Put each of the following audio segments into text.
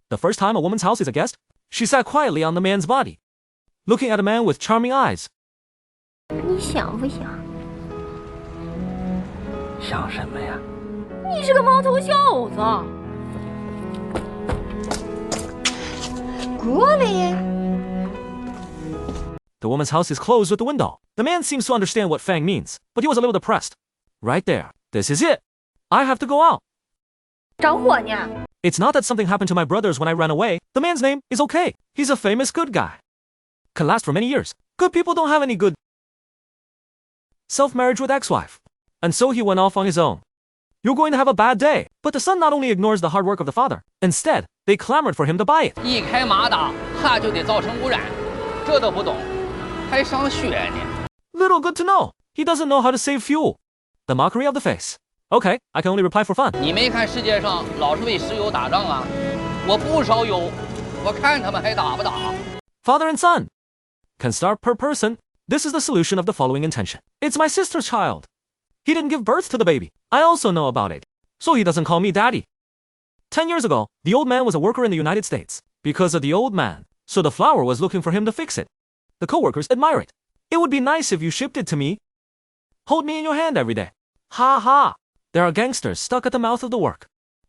The first time a woman's house is a guest, she sat quietly on the man's body, looking at a man with charming eyes. 你想不想？想什么呀？你是个毛头小子。过来。 The woman's house is closed with the window. The man seems to understand what Feng means, but he was a little depressed. Right there. This is it. I have to go out. 着火呢？ It's not that something happened to my brothers when I ran away. The man's name is okay. He's a famous good guy. Can last for many years. Good people don't have any good self-marriage with ex-wife. And so he went off on his own. You're going to have a bad day. But the son not only ignores the hard work of the father. Instead, they clamored for him to buy it. 一开马达，它就得造成污染，这都不懂，还上学呢。 Little good to know. He doesn't know how to save fuel. The mockery of the face. Okay, I can only reply for fun. 你没看世界上老是为石油打仗啊？我不烧油，我看他们还打不打。 Father and son can start per person. This is the solution of the following intention. It's my sister's child. He didn't give birth to the baby. I also know about it. So he doesn't call me daddy. 10 years ago, the old man was a worker in the United States. Because of the old man, so the flower was looking for him to fix it. The co-workers admire it. It would be nice if you shipped it to me. Hold me in your hand every day. Ha ha. There are gangsters stuck at the mouth of the work.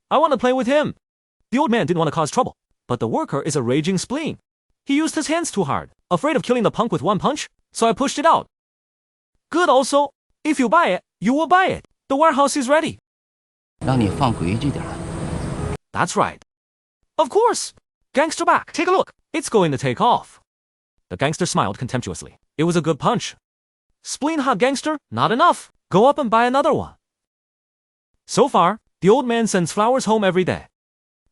I want to play with him. The old man didn't want to cause trouble, but the worker is a raging spleen. He used his hands too hard, afraid of killing the punk with one punch, so I pushed it out. Good also. If you buy it, you will buy it. The warehouse is ready. 让你放规矩点。 That's right. Of course. Gangster back. Take a look. It's going to take off. The gangster smiled contemptuously. It was a good punch. Spleen hot gangster, not enough. Go up and buy another one. So far, the old man sends flowers home every day.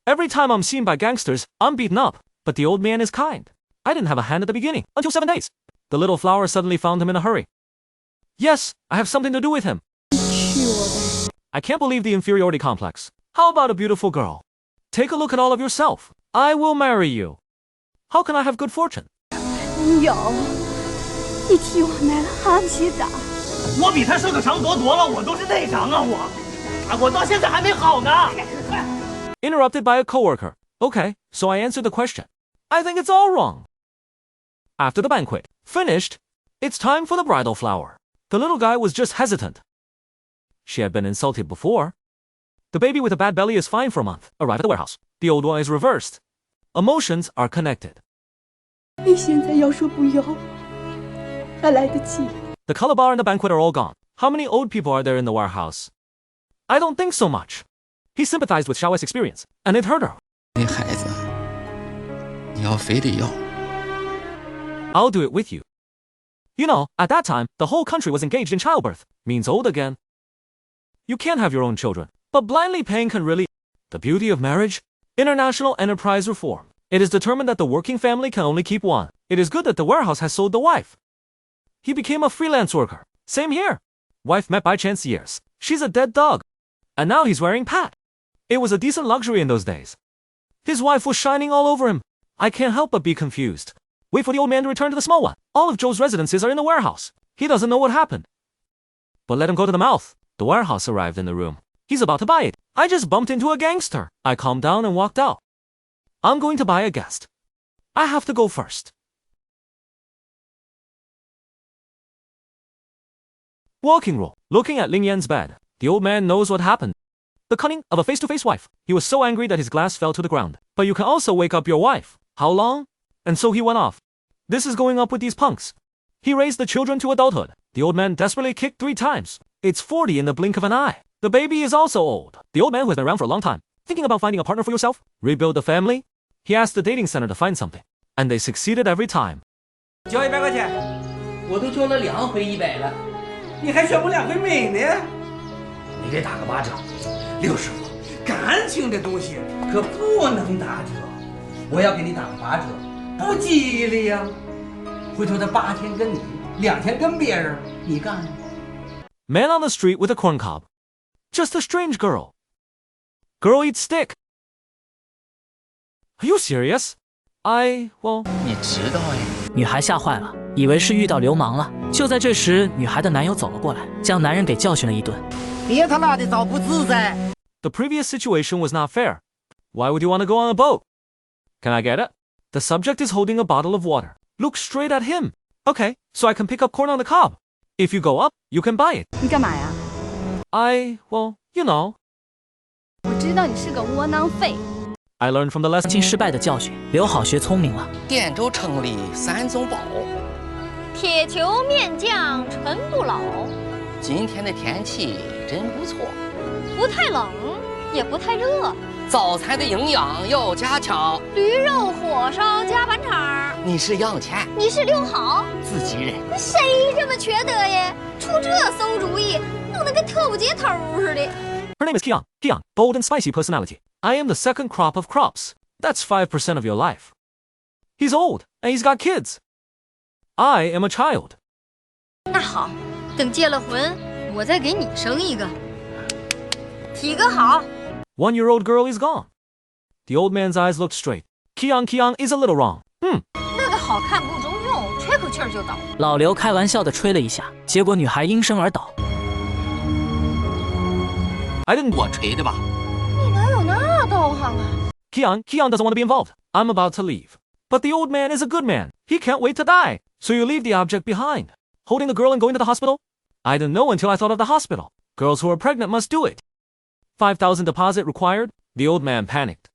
Every time I'm seen by gangsters, I'm beaten up, but the old man is kind. I didn't have a hand at the beginning, until 7 days. The little flower suddenly found him in a hurry. Yes, I have something to do with him. I can't believe the inferiority complex. How about a beautiful girl? Take a look at all of yourself. I will marry you. How can I have good fortune? 有，你替我买了哈皮蛋。我比他受的伤多多了，我都是内伤啊，我到现在还没好呢。Interrupted by a coworker. Okay, so I answered the question. I think it's all wrong. After the banquet finished, it's time for the bridal flower. The little guy was just hesitant. She had been insulted before. The baby with a bad belly is fine for a month. Arrive at the warehouse. The old one is reversed. Emotions are connected. 你现在要说不要，还来得及。 The color bar and the banquet are all gone. How many old people are there in the warehouse? I don't think so much. He sympathized with Xiao's experience, and it hurt her. 那孩子，你要非得要。 I'll do it with you. You know, at that time, the whole country was engaged in childbirth. Means old again. You can't have your own children, but blindly paying can really... The beauty of marriage? International enterprise reform. It is determined that the working family can only keep one. It is good that the warehouse has sold the wife. He became a freelance worker. Same here. Wife met by chance years. She's a dead dog. And now he's wearing Pat. It was a decent luxury in those days. His wife was shining all over him. I can't help but be confused. Wait for the old man to return to the small one. All of Joe's residences are in the warehouse. He doesn't know what happened. But let him go to the mouth. The warehouse arrived in the room. He's about to buy it. I just bumped into a gangster. I calmed down and walked out. I'm going to buy a guest. I have to go first. Walking rule. Looking at Ling Yan's bed. The old man knows what happened. The cunning of a face-to-face wife. He was so angry that his glass fell to the ground. But you can also wake up your wife. How long? And so he went off. This is going up with these punks. He raised the children to adulthood. The old man desperately kicked 3 times. It's 40 in the blink of an eye. The baby is also old. The old man who has been around for a long time. Thinking about finding a partner for yourself? Rebuild the family? He asked the dating center to find something. And they succeeded every time. 交100块钱，我都交了2回100了。你还选不2回美呢？你给打个8折。刘师傅，感情这东西可不能打折。我要给你打个8折，不吉利呀。回头他8天跟你，2天跟别人，你干呀？ Man on the street with a corn cob. Just a strange girl. Girl eats stick. Are you serious? Well... 你知道哎。女孩吓坏了，以为是遇到流氓了。就在这时，女孩的男友走了过来，将男人给教训了一顿。别他妈的找不自在。 The previous situation was not fair. Why would you want to go on a boat? Can I get it? The subject is holding a bottle of water. Look straight at him. Okay, so I can pick up corn on the cob. If you go up, you can buy it. 你干嘛呀？ well, you know. 我知道你是个窝囊废。 I learned from the lesson. 经失败的教训，留好学聪明了。汴州城里3种宝。铁球面酱纯不老，今天的天气真不错，不太冷，也不太热。早餐的营养要加强。驴肉火烧加盘肠，你是杨钱，你是刘好，自己人。谁这么缺德呀？出这馊主意，弄得跟特务接头似的。 Her name is Kian. Kian, bold and spicy personality. I am the second crop of crops. That's 5% of your life. He's old, and he's got kids. I am a child. 那好，等结了婚，我再给你生一个。体格好。 1-year-old girl is gone. The old man's eyes looked straight. Kian is a little wrong. 那个好看不中用，吹口气儿就倒。老刘开玩笑的吹了一下，结果女孩应声而倒。 I didn't. 我吹的吧？你哪有那道行啊？ Kian doesn't want to be involved. I'm about to leave. But the old man is a good man. He can't wait to die. So you leave the object behind. Holding the girl and going to the hospital? I didn't know until I thought of the hospital. Girls who are pregnant must do it. 5,000 deposit required? The old man panicked.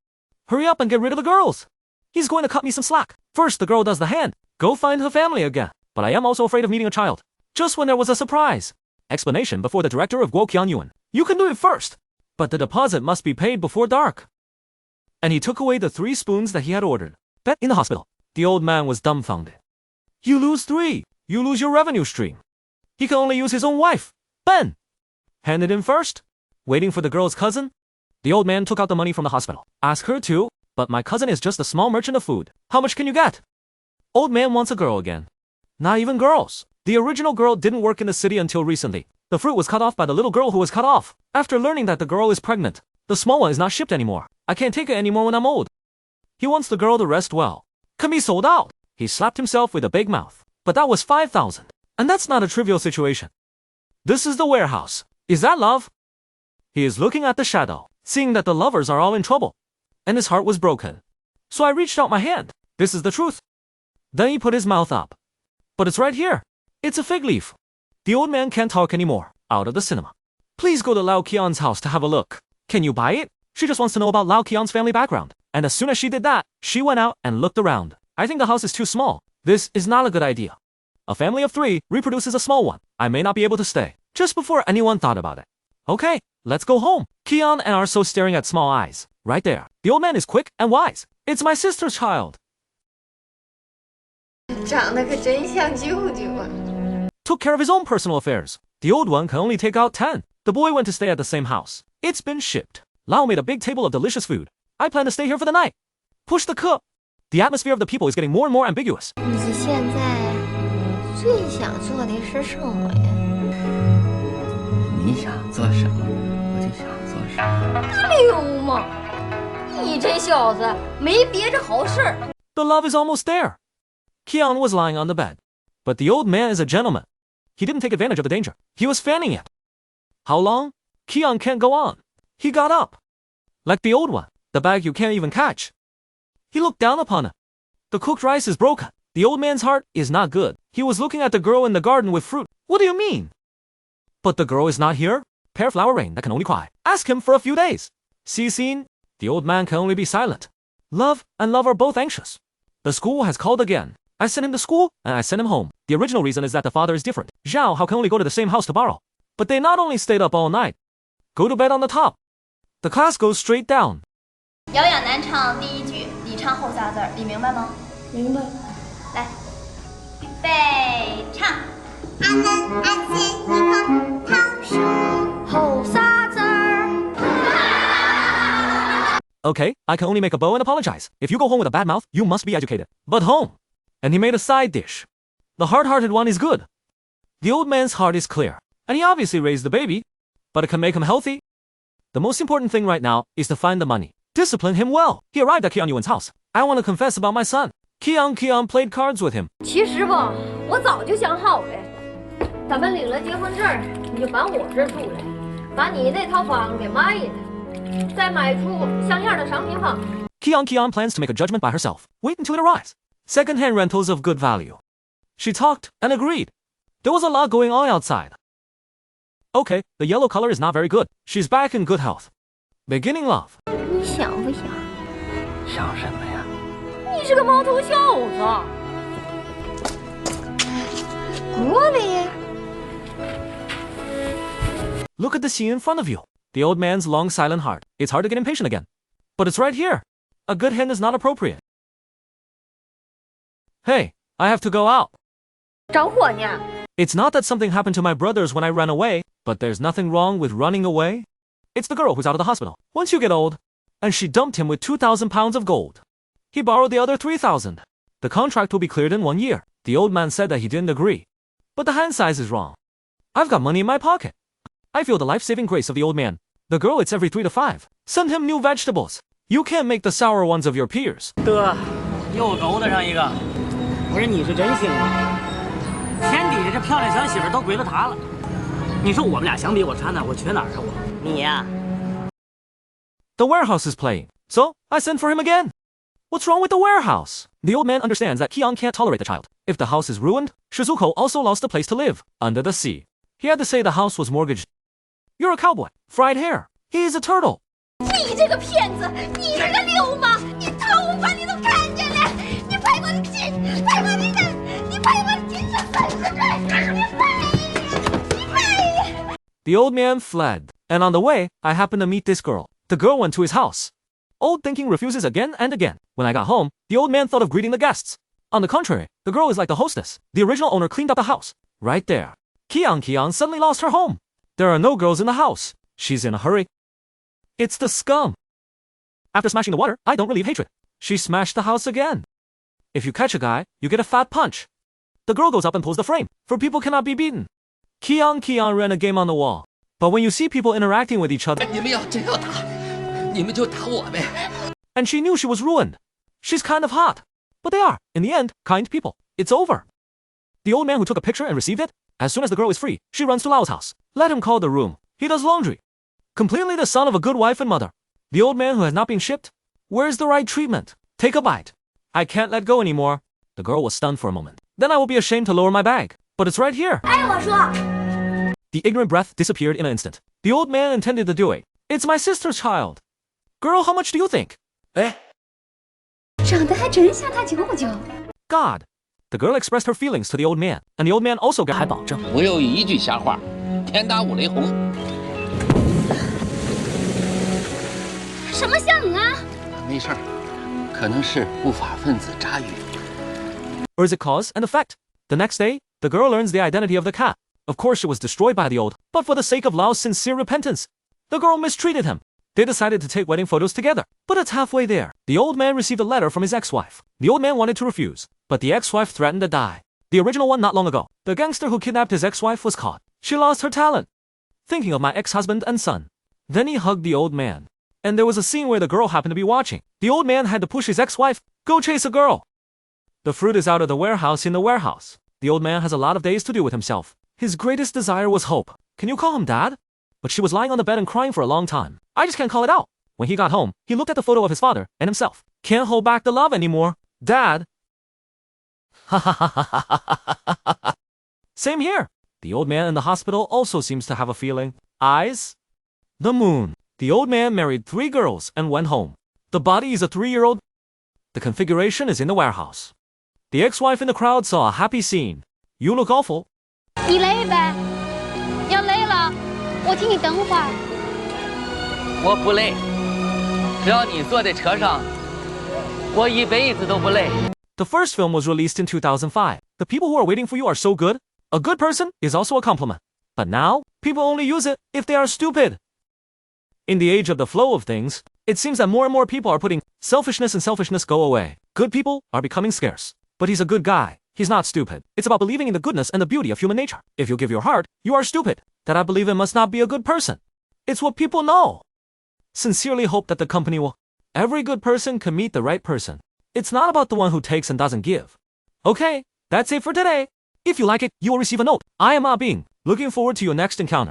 Hurry up and get rid of the girls. He's going to cut me some slack. First the girl does the hand. Go find her family again. But I am also afraid of meeting a child. Just when there was a surprise. Explanation before the director of Guo Qianyuan. You can do it first. But the deposit must be paid before dark. And he took away the 3 spoons that he had ordered. Bet in the hospital. The old man was dumbfounded. You lose 3. You lose your revenue stream. He can only use his own wife. Ben. Hand it in first. Waiting for the girl's cousin. The old man took out the money from the hospital. Ask her too. But my cousin is just a small merchant of food. How much can you get? Old man wants a girl again. Not even girls. The original girl didn't work in the city until recently. The fruit was cut off by the little girl who was cut off. After learning that the girl is pregnant, the small one is not shipped anymore. I can't take it anymore when I'm old. He wants the girl to rest well. Can be sold out. He slapped himself with a big mouth. But that was 5,000. And that's not a trivial situation. This is the warehouse. Is that love? He is looking at the shadow, seeing that the lovers are all in trouble. And his heart was broken. So I reached out my hand. This is the truth. Then he put his mouth up. But it's right here. It's a fig leaf. The old man can't talk anymore. Out of the cinema. Please go to Lao Qian's house to have a look. Can you buy it? She just wants to know about Lao Qian's family background. And as soon as she did that, she went out and looked around. I think the house is too small. This is not a good idea. A family of 3 reproduces a small one. I may not be able to stay. Just before anyone thought about it. Okay, let's go home. Kian and are so staring at small eyes. Right there. The old man is quick and wise. It's my sister's child. 长得可真像舅舅啊！ Took care of his own personal affairs. The old one can only take out 10. The boy went to stay at the same house. It's been shipped. Lao made a big table of delicious food. I plan to stay here for the night. Push the cup. The atmosphere of the people is getting more and more ambiguous. 你现在最想做的是什么呀？你想做什么，我就想做什么。流氓！你这小子没别着好事儿。 The love is almost there. Kian was lying on the bed. But the old man is a gentleman. He didn't take advantage of the danger. He was fanning it. How long? Kian can't go on. He got up. Like the old one, the bag you can't even catch. He looked down upon it. The cooked rice is broken. The old man's heart is not good. He was looking at the girl in the garden with fruit. What do you mean? But the girl is not here? Pear flower rain that can only cry. Ask him for a few days. See scene? The old man can only be silent. Love and love are both anxious. The school has called again. I sent him to school, and I sent him home. The original reason is that the father is different. Zhao how can only go to the same house to borrow. But they not only stayed up all night. Go to bed on the top. The class goes straight down. 遥远南唱第一句，你唱后仨字儿，你明白吗？明白。来，预备，唱。俺们爱写一封投书，后仨字儿。 Okay, I can only make a bow and apologize. If you go home with a bad mouth, you must be educated. But home. And he made a side dish. The hard-hearted one is good. The old man's heart is clear. And he obviously raised the baby. But it can make him healthy. The most important thing right now is to find the money. Discipline him well. He arrived at Kian Yuan's house. I want to confess about my son. Kian played cards with him. 其实吧，我早就想好了，咱们领了结婚证，你就搬我这儿住来，把你那套房给卖了，再买处像样的商品房。Kian plans to make a judgment by herself. Wait until it arrives. Second-hand rentals of good value. She talked and agreed. There was a lot going on outside. Okay, the yellow color is not very good. She's back in good health. Beginning love. 你想不想？想什么呀？你是个毛头小子。过来。 Look at the scene in front of you. The old man's long silent heart. It's hard to get impatient again. But it's right here. A good hint is not appropriate. Hey, I have to go out. 着火呢？ It's not that something happened to my brothers when I ran away, but there's nothing wrong with running away. It's the girl who's out of the hospital. Once you get old. And she dumped him with 2,000 pounds of gold. He borrowed the other 3,000. The contract will be cleared in 1 year. The old man said that he didn't agree. But the hand size is wrong. I've got money in my pocket. I feel the life-saving grace of the old man. The girl, it's every 3 to 5. Send him new vegetables. You can't make the sour ones of your peers. 得，又勾搭上一个。我说你是真行啊！天底下这漂亮小媳妇都归了他了。你说我们俩相比，我差哪？我缺哪儿啊？我你呀。 The warehouse is playing. So, I sent for him again. What's wrong with the warehouse? The old man understands that Kian can't tolerate the child. If the house is ruined, Shizuko also lost a place to live, under the sea. He had to say the house was mortgaged. You're a cowboy. Fried hair. He's a turtle. 你这个骗子，你这个流氓，你头发你都看见了，你赔我的金，赔我的人，你赔我的精神损失罪，你赔！ The old man fled, and on the way, I happened to meet this girl. The girl went to his house. Old thinking refuses again and again. When I got home, the old man thought of greeting the guests. On the contrary, the girl is like the hostess. The original owner cleaned up the house. Right there. Kian suddenly lost her home. There are no girls in the house. She's in a hurry. It's the scum. After smashing the water, I don't relieve hatred. She smashed the house again. If you catch a guy, you get a fat punch. The girl goes up and pulls the frame, for people cannot be beaten. Kian ran a game on the wall. But when you see people interacting with each other, 你们要真要打，你们就打我呗。 and she knew she was ruined. She's kind of hot. But they are, in the end, kind people. It's over. The old man who took a picture and received it, as soon as the girl is free, she runs to Lao's house. Let him call the room. He does laundry. Completely the son of a good wife and mother. The old man who has not been shipped? Where's the right treatment? Take a bite. I can't let go anymore. The girl was stunned for a moment. Then I will be ashamed to lower my bag. But it's right here. 哎，我说。 The ignorant breath disappeared in an instant. The old man intended to do it. It's my sister's child. Girl, how much do you think? 哎，长得还真像他舅舅。 God. The girl expressed her feelings to the old man, and the old man also got 还保证。我有一句瞎话，天打五雷轰。什么像啊？没事儿，可能是不法分子扎语。 Or is it cause and effect? The next day, the girl learns the identity of the cat. Of course, it was destroyed by the old, but for the sake of Lao's sincere repentance, the girl mistreated him. They decided to take wedding photos together, but it's halfway there. The old man received a letter from his ex-wife. The old man wanted to refuse, but the ex-wife threatened to die. The original one not long ago. The gangster who kidnapped his ex-wife was caught. She lost her talent. Thinking of my ex-husband and son. Then he hugged the old man. And there was a scene where the girl happened to be watching. The old man had to push his ex-wife, go chase a girl. The fruit is out of the warehouse in the warehouse. The old man has a lot of days to do with himself. His greatest desire was hope. Can you call him Dad? But she was lying on the bed and crying for a long time. I just can't call it out. When he got home, he looked at the photo of his father and himself. Can't hold back the love anymore. Dad. Same here. The old man in the hospital also seems to have a feeling. Eyes? The moon. The old man married 3 girls and went home. The body is a 3-year-old. The configuration is in the warehouse. The ex-wife in the crowd saw a happy scene. You look awful. 你累呗？要累了，我替你等会儿。我不累，只要你坐在车上，我一辈子都不累。 The first film was released in 2005. The people who are waiting for you are so good. A good person is also a compliment. But now, people only use it if they are stupid. In the age of the flow of things, it seems that more and more people are putting selfishness and selfishness go away. Good people are becoming scarce. But he's a good guy. He's not stupid. It's about believing in the goodness and the beauty of human nature. If you give your heart, you are stupid. That I believe in must not be a good person. It's what people know. Sincerely hope that the company will. Every good person can meet the right person. It's not about the one who takes and doesn't give. Okay, that's it for today. If you like it, you will receive a note. I am Ah Bing. Looking forward to your next encounter.